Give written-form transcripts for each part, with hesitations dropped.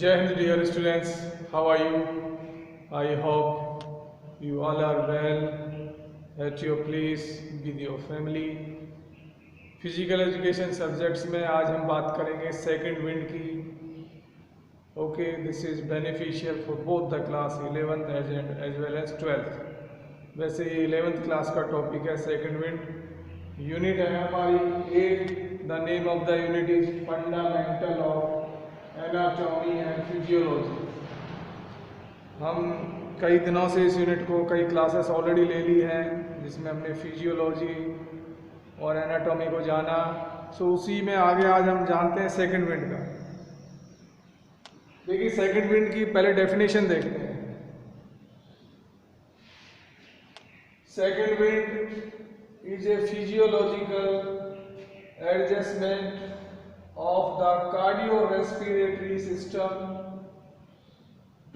Jai Hind, dear students. How are you? I hope you all are well at your place with your family. Physical education subjects में आज हम बात करेंगे second wind की. Okay, this is beneficial for both the class 11th as well as 12th. वैसे ये 11th class का topic है सेकंड विंड. यूनिट है हमारी 8. The name of the unit is fundamental of anatomy and physiology. हम कई दिनों से इस यूनिट को कई क्लासेस ऑलरेडी ले ली हैं जिसमें हमने फिजियोलॉजी और एनाटॉमी को जाना. सो उसी में आगे आज हम जानते हैं सेकंड विंड का. देखिए, सेकंड विंड की पहले डेफिनेशन देखते हैं. Second wind is a physiological adjustment of the cardiorespiratory system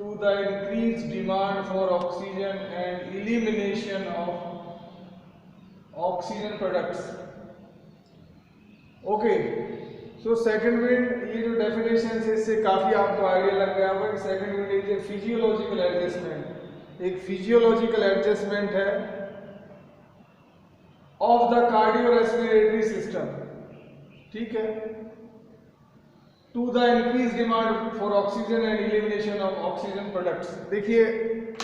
to the increased demand for oxygen and elimination of oxygen products. Okay, so second wind, ये जो definition है इससे काफ़ी आपको आइडिया लग गया होगा कि second wind is a physiological adjustment. एक physiological adjustment है of the cardiorespiratory system. ठीक है, to the increased demand for oxygen and elimination of oxygen products. देखिए,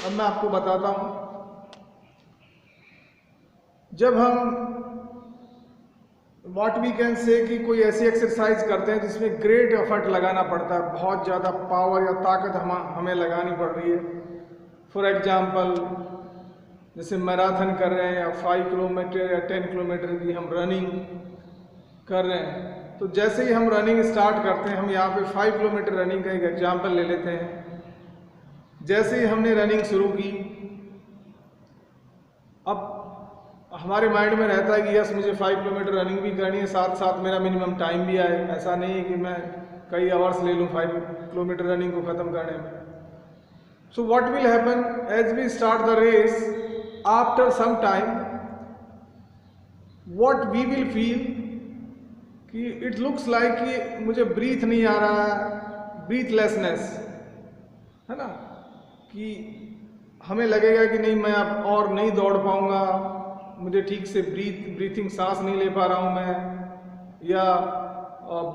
अब मैं आपको बताता हूँ. जब हम what we can say कि कोई ऐसी एक्सरसाइज करते हैं जिसमें ग्रेट एफर्ट लगाना पड़ता है, बहुत ज़्यादा पावर या ताकत हमें लगानी पड़ रही है. फॉर एग्जाम्पल, जैसे मैराथन कर रहे हैं या 5 किलोमीटर या 10 किलोमीटर की हम रनिंग कर रहे हैं. तो जैसे ही हम रनिंग स्टार्ट करते हैं, हम यहाँ पे 5 किलोमीटर रनिंग का एक एग्जाम्पल ले लेते हैं. जैसे ही हमने रनिंग शुरू की, अब हमारे माइंड में रहता है कि यस, मुझे 5 किलोमीटर रनिंग भी करनी है, साथ साथ मेरा मिनिमम टाइम भी आए. ऐसा नहीं है कि मैं कई आवर्स ले लूँ 5 किलोमीटर रनिंग को ख़त्म करने में. So what will happen as we start the race, after some time what we will feel कि इट लुक्स लाइक कि मुझे ब्रीथ नहीं आ रहा है, ब्रीथलेसनेस है ना, कि हमें लगेगा कि नहीं, मैं अब और नहीं दौड़ पाऊँगा, मुझे ठीक से ब्रीथिंग सांस नहीं ले पा रहा हूँ मैं, या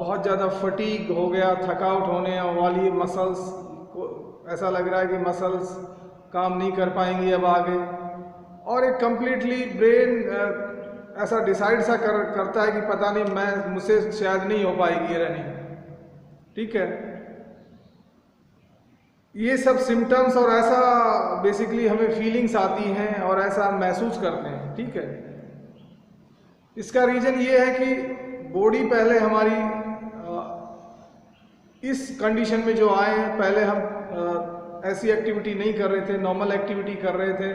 बहुत ज़्यादा फटीग हो गया, थकावट होने वाली मसल्स को ऐसा लग रहा है कि मसल्स काम नहीं कर पाएंगी अब आगे. और एक कम्प्लीटली ब्रेन ऐसा डिसाइड सा करता है कि पता नहीं, मुझसे शायद नहीं हो पाएगी ये रनिंग. ठीक है, ये सब सिम्टम्स और ऐसा बेसिकली हमें फीलिंग्स आती हैं और ऐसा महसूस करते हैं. ठीक है, इसका रीज़न ये है कि बॉडी पहले हमारी इस कंडीशन में जो आए हैं, पहले हम ऐसी एक्टिविटी नहीं कर रहे थे, नॉर्मल एक्टिविटी कर रहे थे,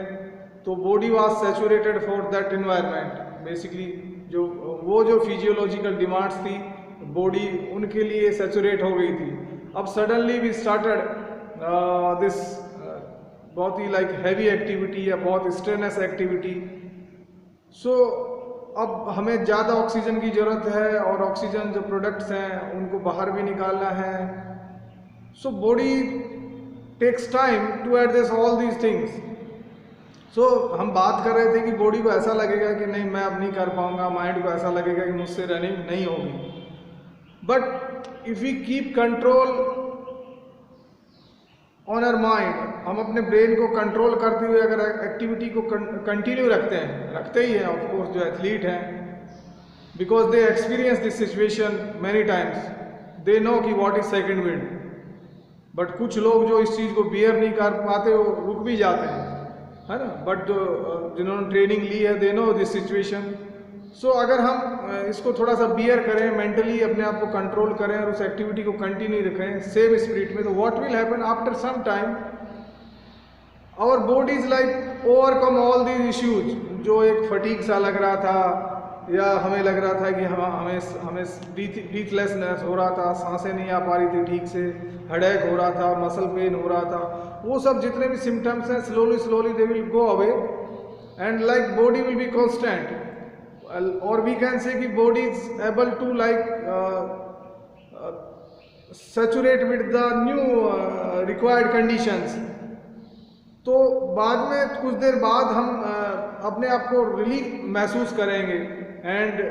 तो body was saturated for that environment. Basically जो फिजियोलॉजिकल डिमांड्स थी, बॉडी उनके लिए सैचुरेट हो गई थी. अब सडनली वी स्टार्टेड दिस बहुत ही लाइक हैवी एक्टिविटी या बहुत स्ट्रेनस एक्टिविटी. सो अब हमें ज़्यादा ऑक्सीजन की ज़रूरत है और ऑक्सीजन जो प्रोडक्ट्स हैं उनको बाहर भी निकालना है. So body takes time to adjust all these things. So हम बात कर रहे थे कि बॉडी को ऐसा लगेगा कि नहीं, मैं अब नहीं कर पाऊंगा, माइंड को ऐसा लगेगा कि मुझसे रनिंग नहीं होगी. But if we keep control on our mind, हम अपने ब्रेन को कंट्रोल करते हुए अगर एक्टिविटी को कंटिन्यू रखते ही हैं, ऑफ कोर्स जो एथलीट हैं, because they experience this situation many times, they know कि what is second wind. But कुछ लोग जो इस चीज़ को बियर नहीं कर पाते, वो रुक भी जाते हैं, है ना. बट जिन्होंने ट्रेनिंग ली है, दे नो दिस सिचुएशन. सो अगर हम इसको थोड़ा सा बियर करें, मेंटली अपने आप को कंट्रोल करें और उस एक्टिविटी को कंटिन्यू रखें सेम स्पिरिट में, तो what will happen after some time, our body is like overcome all these issues. जो एक फटीग सा लग रहा था, या हमें लग रहा था कि हमें ब्रीथलेसनेस हो रहा था, सांसें नहीं आ पा रही थी ठीक से, हेडेक हो रहा था, मसल पेन हो रहा था, वो सब जितने भी सिम्टम्स हैं slowly they will go away and like body will be constant. और वी कैन से कि body is able to like saturate with the new required conditions. तो बाद में कुछ देर बाद हम अपने आप को रिलीफ महसूस करेंगे एंड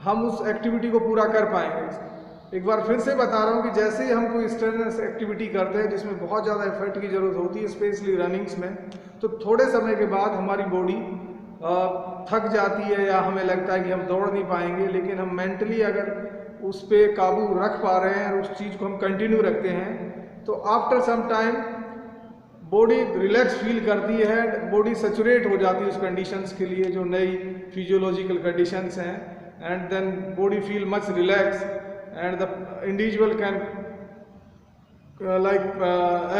हम उस एक्टिविटी को पूरा कर पाएंगे। एक बार फिर से बता रहा हूँ कि जैसे ही हम कोई स्ट्रेनस एक्टिविटी करते हैं जिसमें बहुत ज़्यादा एफर्ट की ज़रूरत होती है, स्पेशली रनिंग्स में, तो थोड़े समय के बाद हमारी बॉडी थक जाती है या हमें लगता है कि हम दौड़ नहीं पाएंगे। लेकिन हम मेंटली अगर उस पर काबू रख पा रहे हैं और उस चीज़ को हम कंटिन्यू रखते हैं तो after some time body relax feel करती है, बॉडी सैचुरेट हो जाती है उस कंडीशंस के लिए जो नई फिजियोलॉजिकल कंडीशंस हैं, and then body feel much relax and the individual can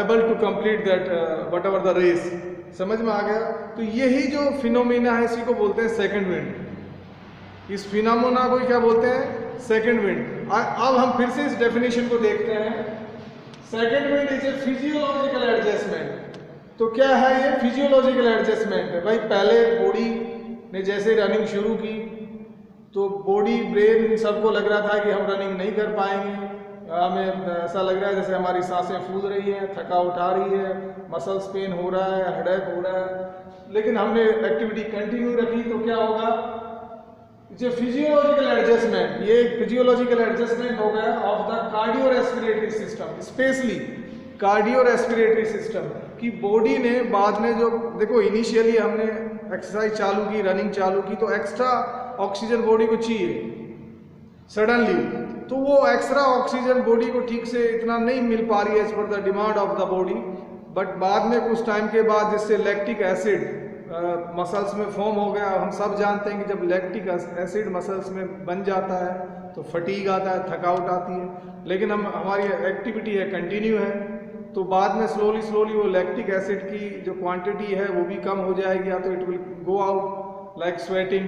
able to complete that whatever the race. समझ में आ गया? तो यही जो फिनोमेना है इसी को बोलते हैं सेकंड विंड। इस फिनोमेना को क्या बोलते हैं? Second wind. अब हम फिर से इस डेफिनेशन को देखते हैं। Second wind is a physiological adjustment. तो क्या है ये फिजियोलॉजिकल एडजस्टमेंट? भाई पहले बॉडी ने जैसे रनिंग शुरू की तो बॉडी ब्रेन सबको लग रहा था कि हम रनिंग नहीं कर पाएंगे, हमें ऐसा लग रहा है जैसे हमारी सांसें फूल रही हैं, थकावट आ रही है, मसल्स पेन हो रहा है, हेडेक हो रहा है। लेकिन हमने एक्टिविटी कंटिन्यू रखी तो क्या होगा? जो फिजियोलॉजिकल एडजस्टमेंट, ये एक फिजियोलॉजिकल एडजस्टमेंट हो गया of the cardio respiratory system, specially cardio respiratory system की बॉडी ने बाद में जो देखो इनिशियली हमने एक्सरसाइज चालू की, रनिंग चालू की तो एक्स्ट्रा ऑक्सीजन बॉडी को चाहिए सडनली, तो वो एक्स्ट्रा ऑक्सीजन बॉडी को ठीक से इतना नहीं मिल पा रही है एज पर the demand of the body. But बाद में कुछ टाइम के बाद जिससे लैक्टिक एसिड मसल्स में फॉर्म हो गया। हम सब जानते हैं कि जब लैक्टिक एसिड मसल्स में बन जाता है तो फटीग आता है, थकावट आती है। लेकिन हमारी एक्टिविटी है कंटिन्यू है तो बाद में स्लोली वो लैक्टिक एसिड की जो क्वांटिटी है वो भी कम हो जाएगी, या तो it will go out like sweating,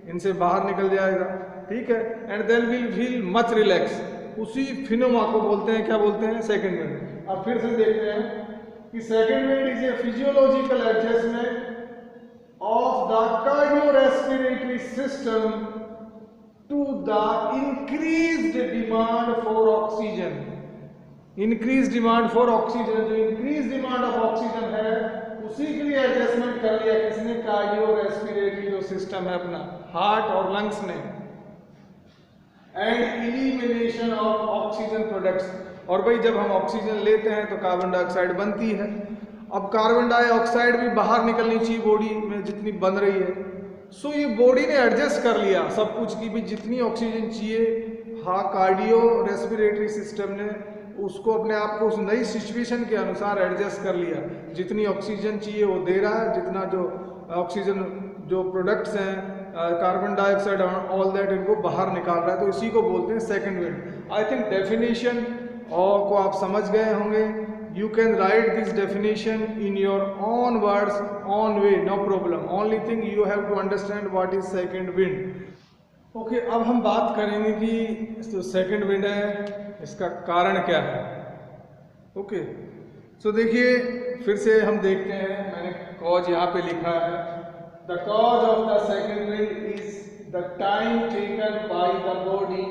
इनसे बाहर निकल जाएगा, ठीक है, and then will feel much relax. उसी फिनोमा को बोलते हैं, क्या बोलते हैं? Second wind. अब फिर से देखते हैं कि second wind is a physiological adjustment of the cardiorespiratory system to the increased demand for oxygen। increased demand for oxygen, जो increased demand of oxygen है उसी के लिए एडजस्टमेंट कर लिया किसने? कार्डियो रेस्पिरेटरी जो सिस्टम है अपना, हार्ट और लंग्स ने। And elimination of oxygen products. और भाई जब हम ऑक्सीजन लेते हैं तो कार्बन डाइऑक्साइड बनती है। अब कार्बन डाइऑक्साइड भी बाहर निकलनी चाहिए बॉडी में जितनी बन रही है। सो ये बॉडी ने एडजस्ट कर लिया सब कुछ की भी जितनी ऑक्सीजन चाहिए, हाँ कार्डियो रेस्पिरेटरी सिस्टम ने उसको अपने आप को उस नई सिचुएशन के अनुसार एडजस्ट कर लिया। जितनी ऑक्सीजन चाहिए वो दे रहा है, जितना जो ऑक्सीजन जो प्रोडक्ट्स हैं कार्बन डाइऑक्साइड ऑल दैट इनको बाहर निकाल रहा है। तो इसी को बोलते हैं second wind. I think definition को आप समझ गए होंगे। You can write this definition in your own words, own way, no problem. Only thing you have to understand what is second wind. Okay, अब हम बात करेंगे कि जो second wind है इसका कारण क्या है। Okay, so देखिए फिर से हम देखते हैं, मैंने cause यहाँ पे लिखा है। The cause of the second wind is the time taken by the body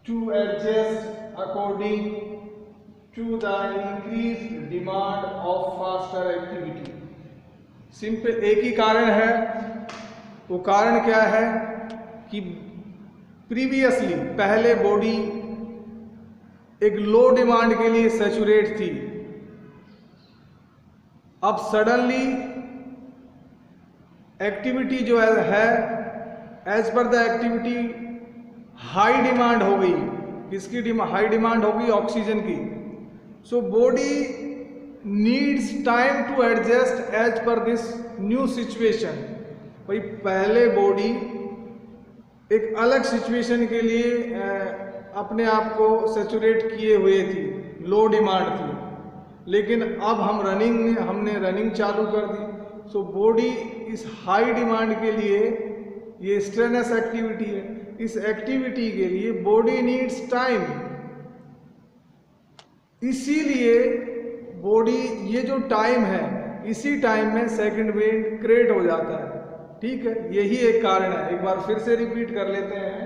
to adjust according to the increased demand of faster activity। Simple एक ही कारण है। वो कारण क्या है कि प्रीवियसली पहले बॉडी एक लो डिमांड के लिए सैचुरेट थी, अब सडनली एक्टिविटी जो है एज पर द एक्टिविटी हाई डिमांड हो गई। किसकी हाई डिमांड हो गई? ऑक्सीजन की। So body needs time to adjust as per this new situation। भाई पहले बॉडी एक अलग सिचुएशन के लिए अपने आप को सैचुरेट किए हुए थी, लो डिमांड थी। लेकिन अब हमने रनिंग चालू कर दी। सो बॉडी इस हाई डिमांड के लिए, ये स्ट्रेनस एक्टिविटी है, इस एक्टिविटी के लिए बॉडी नीड्स टाइम। इसीलिए बॉडी ये जो टाइम है इसी टाइम में सेकंड विंड क्रिएट हो जाता है, ठीक है। यही एक कारण है। एक बार फिर से रिपीट कर लेते हैं।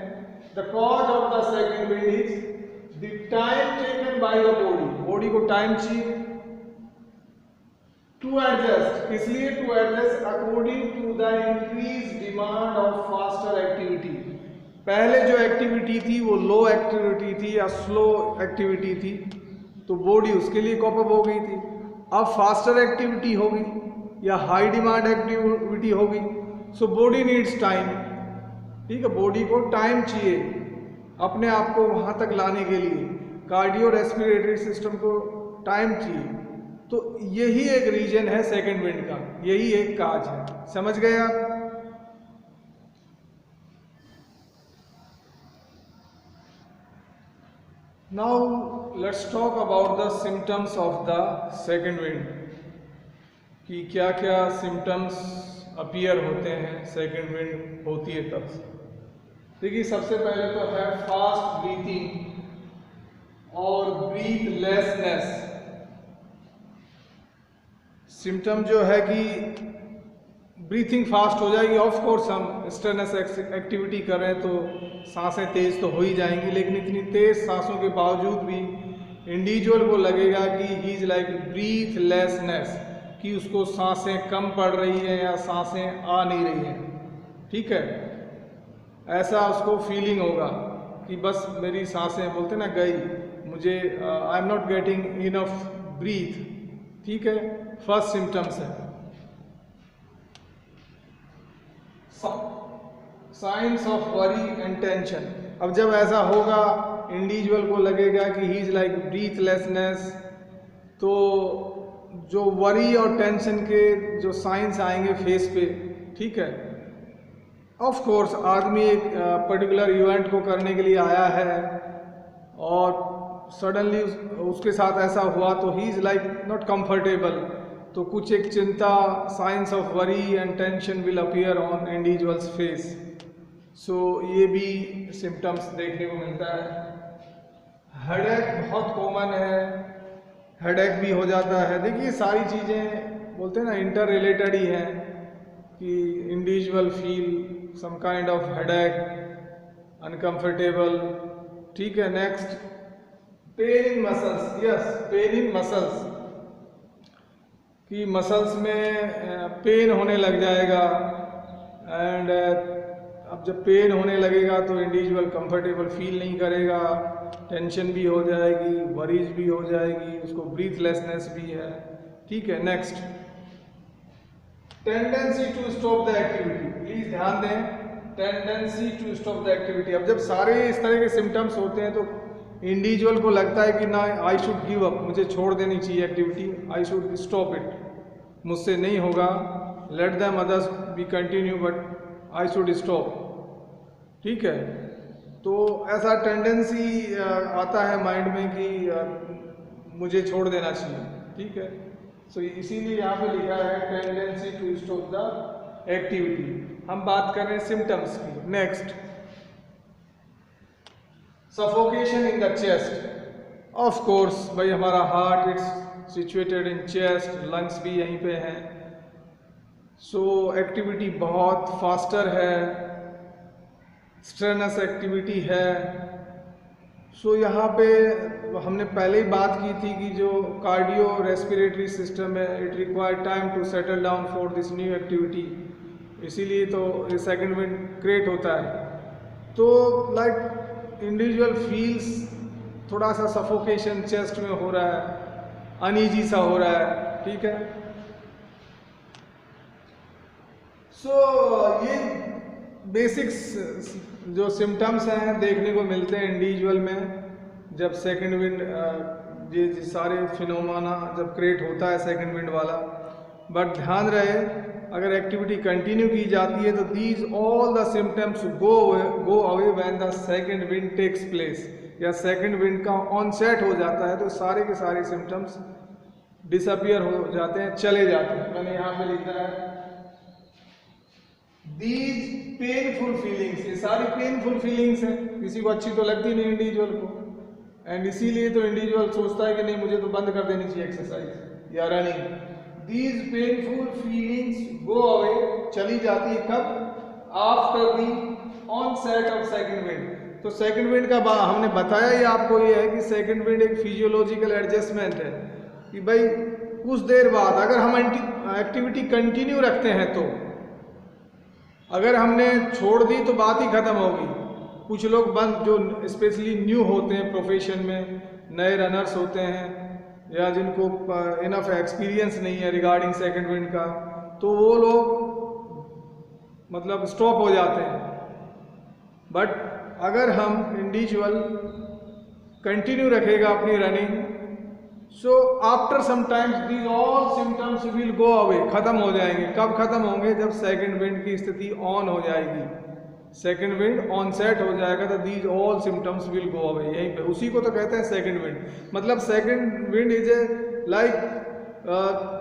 The cause of the second wind is the time taken by the body को टाइम चाहिए टू एडजस्ट, इसलिए to adjust according to the increase demand of faster activity. पहले जो एक्टिविटी थी वो लो एक्टिविटी थी या स्लो एक्टिविटी थी, तो बॉडी उसके लिए कॉप अप हो गई थी। अब फास्टर एक्टिविटी होगी या हाई डिमांड एक्टिविटी होगी, सो बॉडी नीड्स टाइम। ठीक है, बॉडी को टाइम चाहिए अपने आप को वहां तक लाने के लिए, कार्डियो रेस्पिरेटरी सिस्टम को टाइम चाहिए। तो यही एक रीजन है सेकंड विंड का, यही एक काज है। समझ गए आप? Now let's talk about the symptoms of the second wind, कि क्या क्या सिम्टम्स अपीयर होते हैं सेकंड विंड होती है तब से। देखिए, सबसे पहले तो है फास्ट ब्रीथिंग और ब्रीथलेसनेस। सिम्टम जो है कि ब्रीथिंग फास्ट हो जाएगी। ऑफ कोर्स हम स्ट्रेनस एक्टिविटी कर रहे हैं तो सांसें तेज तो हो ही जाएंगी, लेकिन इतनी तेज सांसों के बावजूद भी इंडिविजुअल को लगेगा कि ही इज लाइक ब्रीथलेसनेस, कि उसको सांसें कम पड़ रही है या सांसें आ नहीं रही हैं। ठीक है, ऐसा उसको फीलिंग होगा कि बस मेरी सांसें, बोलते ना, गई, मुझे I am not getting enough breath. ठीक है, फर्स्ट सिम्टम्स है। Signs of worry and tension. अब जब ऐसा होगा, इंडिविजुअल को लगेगा कि ही इज लाइक ब्रीथलेसनेस, तो जो वरी और टेंशन के जो साइंस आएंगे फेस पे, ठीक है, ऑफ कोर्स आदमी एक पर्टिकुलर इवेंट को करने के लिए आया है और सडनली उसके साथ ऐसा हुआ तो ही इज लाइक नॉट कंफर्टेबल, तो कुछ एक चिंता, signs of worry and tension will appear on individuals face. So ये भी सिम्टम्स देखने को मिलता है। हेडेक बहुत कॉमन है, हेडेक भी हो जाता है। देखिए, सारी चीज़ें बोलते हैं ना इंटर रिलेटेड ही हैं, कि individual feel some kind of headache, uncomfortable. ठीक है, next, pain in muscles. Yes, pain in muscles, कि मसल्स में पेन होने लग जाएगा। एंड अब जब पेन होने लगेगा तो इंडिविजुअल कंफर्टेबल फील नहीं करेगा, टेंशन भी हो जाएगी, वरीज भी हो जाएगी, उसको ब्रीथलेसनेस भी है। ठीक है, next, tendency to stop the activity. Please ध्यान दें, tendency to stop the activity. अब जब सारे इस तरह के सिम्टम्स होते हैं तो इंडिविजुअल को लगता है कि ना, आई शुड गिव अप, मुझे छोड़ देनी चाहिए activity, I should stop it, मुझसे नहीं होगा, let them others be continue but I should stop. ठीक है, तो ऐसा टेंडेंसी आता है माइंड में कि मुझे छोड़ देना चाहिए। ठीक है, सो इसीलिए यहाँ पे लिखा है tendency to stop the activity. हम बात कर रहे हैं सिम्टम्स की। Next, suffocation in the chest. Of course भाई, हमारा heart it's situated in chest, lungs भी यहीं पे हैं। सो एक्टिविटी बहुत फास्टर है, स्ट्रेनस एक्टिविटी है। सो यहाँ पे हमने पहले ही बात की थी कि जो कार्डियो रेस्पिरेटरी सिस्टम है, it require time to settle down for this new activity, इसीलिए तो ये सेकंड विंड क्रिएट होता है। तो लाइक इंडिविजुअल फील्स थोड़ा सा सफोकेशन चेस्ट में हो रहा है, अनईजी सा हो रहा है। ठीक है, सो ये बेसिक्स जो सिम्टम्स हैं देखने को मिलते हैं इंडिविजुअल में जब सेकंड विंड, ये सारे फिनोमेना जब क्रिएट होता है सेकंड विंड वाला। बट ध्यान रहे, अगर एक्टिविटी कंटिन्यू की जाती है तो these all the symptoms go away when the second wind takes place, या सेकंड विंड का ऑनसेट हो जाता है तो सारे के सारे सिम्टम्स डिसअपियर हो जाते हैं, चले जाते हैं। मैंने यहाँ पे लिखा है दीज पेनफुल फीलिंग्स, ये सारी पेनफुल फीलिंग्स हैं, किसी को अच्छी तो लगती नहीं इंडिविजुअल को, एंड इसीलिए तो इंडिविजुअल सोचता है कि नहीं, मुझे तो बंद कर देनी चाहिए एक्सरसाइज या running. These painful feelings go away, चली जाती है कब? After the onset of second wind. तो सेकंड विंड का हमने बताया ही आपको ये है कि सेकंड विंड एक फिजियोलॉजिकल एडजस्टमेंट है कि भाई कुछ देर बाद अगर हम एक्टिविटी कंटिन्यू रखते हैं तो, अगर हमने छोड़ दी तो बात ही खत्म होगी। कुछ लोग बंद जो स्पेशली न्यू होते हैं प्रोफेशन में, नए रनर्स होते हैं या जिनको इनफ एक्सपीरियंस नहीं है रिगार्डिंग सेकंड विंड का, तो वो लोग मतलब स्टॉप हो जाते हैं। बट अगर हम इंडिविजुअल कंटिन्यू रखेगा अपनी running, so after some times these all symptoms will go away, खत्म हो जाएंगे। कब खत्म होंगे? जब सेकंड विंड की स्थिति ऑन हो जाएगी, सेकंड विंड ऑन सेट हो जाएगा तो these all symptoms will go away. यहीं पे उसी को तो कहते हैं सेकंड विंड। मतलब second wind is A like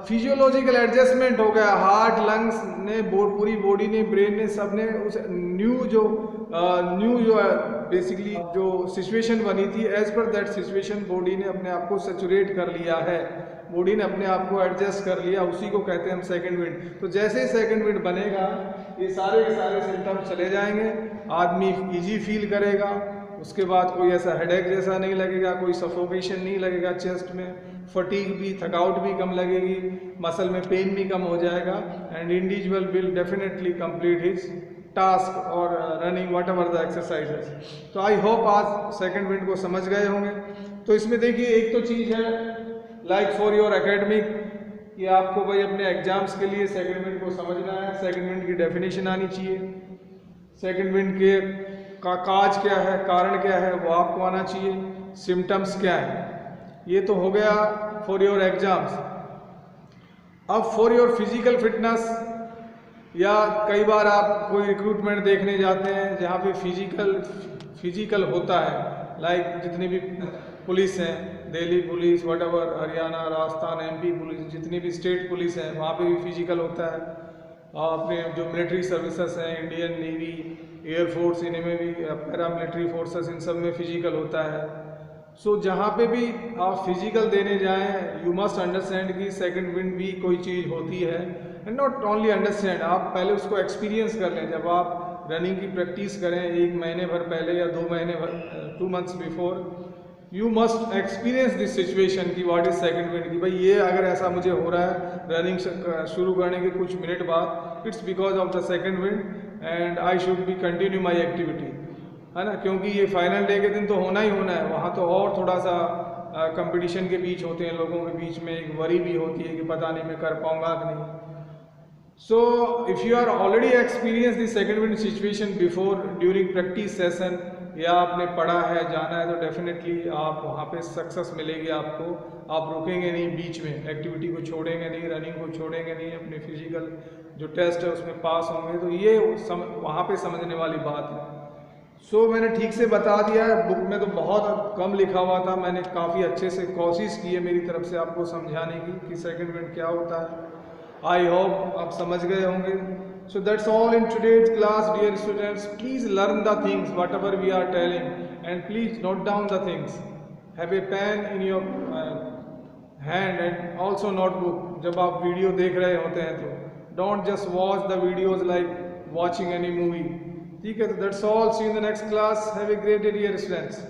physiological adjustment हो गया। हार्ट, लंग्स ने, पूरी बॉडी ने, ब्रेन ने, सब ने उस न्यू जो बेसिकली जो सिचुएशन बनी थी, as per that situation body ने अपने आप को सैचुरेट कर लिया है, बॉडी ने अपने आप को एडजस्ट कर लिया, उसी को कहते हैं हम सेकंड विंड। तो जैसे ही सेकंड विंड बनेगा ये सारे के सारे सिम्टम्स चले जाएंगे, आदमी इजी फील करेगा, उसके बाद कोई ऐसा हेडेक जैसा नहीं लगेगा, कोई सफोकेशन नहीं लगेगा चेस्ट में, फटीग भी, थकावट भी कम लगेगी, मसल में पेन भी कम हो जाएगा, and individual will definitely complete his task और running whatever the exercises. तो आई होप आज सेकंड विंड को समझ गए होंगे। तो इसमें देखिए एक तो चीज़ है लाइक फॉर योर एकेडमिक, कि आपको भाई अपने एग्जाम्स के लिए सेकंड विंड को समझना है, सेकंड विंड की डेफिनेशन आनी चाहिए, सेकंड विंड के का काज क्या है, कारण क्या है वो आपको आना चाहिए, सिम्टम्स क्या है। ये तो हो गया फॉर योर एग्जाम्स। अब फॉर योर फिजिकल फिटनेस, या कई बार आप कोई रिक्रूटमेंट देखने जाते हैं जहाँ पे फिजिकल होता है, लाइक जितनी भी पुलिस हैं, Delhi police, whatever, Haryana, Rajasthan, MP police, जितनी भी स्टेट पुलिस हैं वहाँ पे भी फिजिकल होता है। अपने जो मिलिट्री सर्विसेज हैं, इंडियन नेवी, एयरफोर्स, इनमें भी पैरा मिलिट्री फोर्सेस, इन सब में फिजिकल होता है। सो जहाँ पे भी आप फिजिकल देने जाएं, यू मस्ट अंडरस्टैंड कि सेकंड विंड भी कोई चीज़ होती है, एंड नॉट ओनली अंडरस्टैंड, आप पहले उसको एक्सपीरियंस कर लें। जब आप रनिंग की प्रैक्टिस करें 1 महीने भर पहले या 2 महीने भर, 2 months before, you must experience this situation की व्हाट इज सेकंड विंड, की भाई ये अगर ऐसा मुझे हो रहा है रनिंग शुरू करने के कुछ मिनट बाद, it's because of the second wind and I should be continue my activity, है ना। क्योंकि ये फाइनल डे के दिन तो होना ही होना है, वहाँ तो और थोड़ा सा कंपटीशन के बीच होते हैं, लोगों के बीच में एक वरी भी होती है कि पता नहीं मैं कर पाऊंगा कि नहीं। So if you are already experience the second wind situation before during practice session, या आपने पढ़ा है, जाना है, तो डेफिनेटली आप वहाँ पे सक्सेस मिलेगी आपको। आप रुकेंगे नहीं बीच में, एक्टिविटी को छोड़ेंगे नहीं, रनिंग को छोड़ेंगे नहीं, अपने फिजिकल जो टेस्ट है उसमें पास होंगे। तो ये वहाँ पे समझने वाली बात है। सो मैंने ठीक से बता दिया है, बुक में तो बहुत कम लिखा हुआ था, मैंने काफ़ी अच्छे से कोशिश की है मेरी तरफ से आपको समझाने की कि सेकंड विंड क्या होता है। आई होप आप समझ गए होंगे। So that's all in today's class, dear students. Please learn the things whatever we are telling, and please note down the things. Have a pen in your hand and also notebook. जब आप video देख रहे होते हैं तो don't just watch the videos like watching any movie. ठीक है, तो that's all. See you in the next class. Have a great day, dear students.